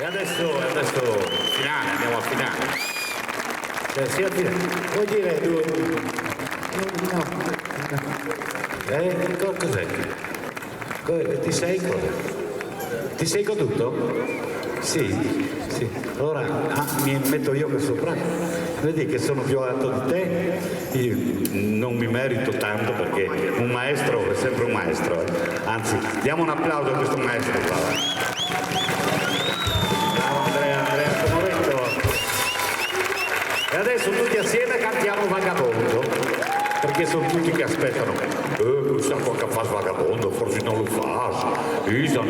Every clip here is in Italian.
E adesso finale, andiamo al finale. Sì, al finale. Vuoi dire no. Cos'è? Ti sei cosa? Ti sei goduto? Sì. Allora mi metto io questo brano. Vedi che sono più alto di te? Io non mi merito tanto perché un maestro è sempre un maestro. Anzi, diamo un applauso a questo maestro qua. Bravo Andrea Comoretto. E adesso tutti assieme cantiamo Vagabondo, perché sono tutti che aspettano. Chissà qualche fa Vagabondo, forse non lo fa. Isa,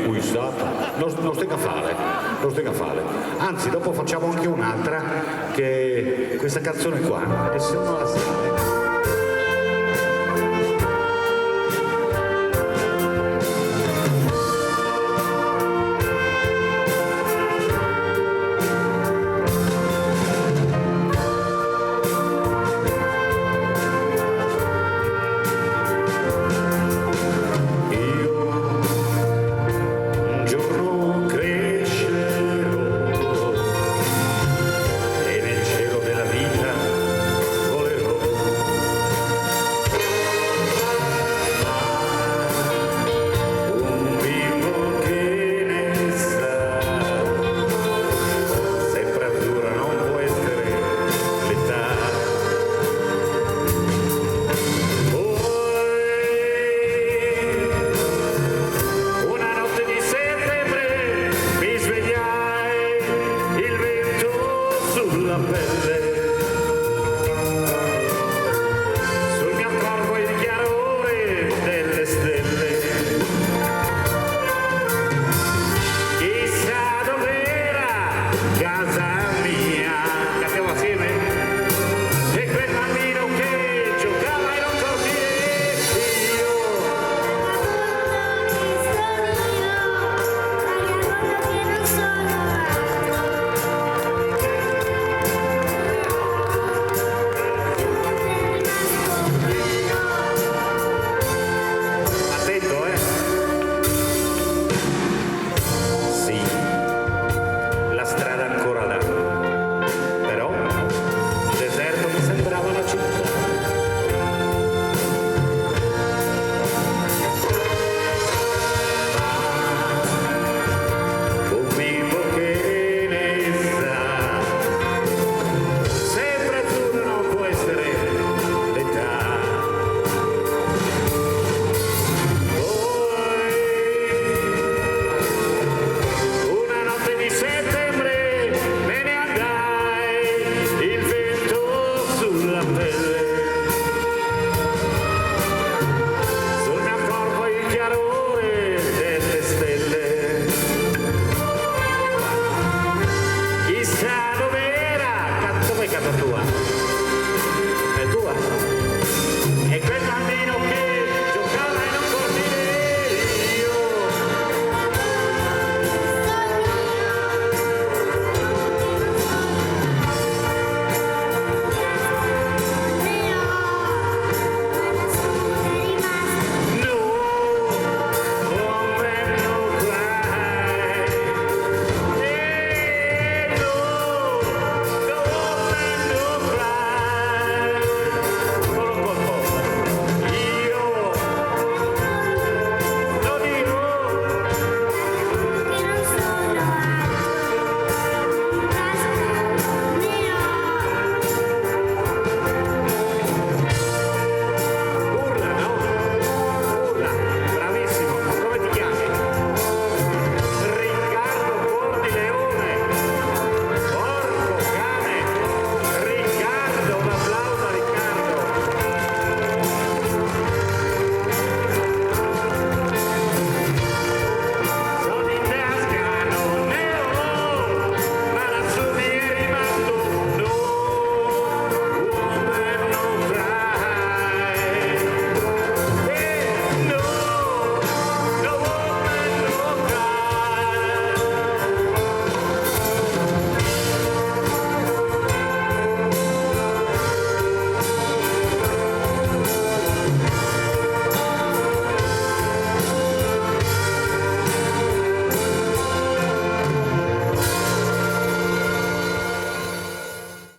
qui sa. Non stai a fare. Anzi, dopo facciamo anche un'altra, che questa canzone qua, e se non la sai. Sul mio corpo il chiarore delle stelle, chissà dov'era casa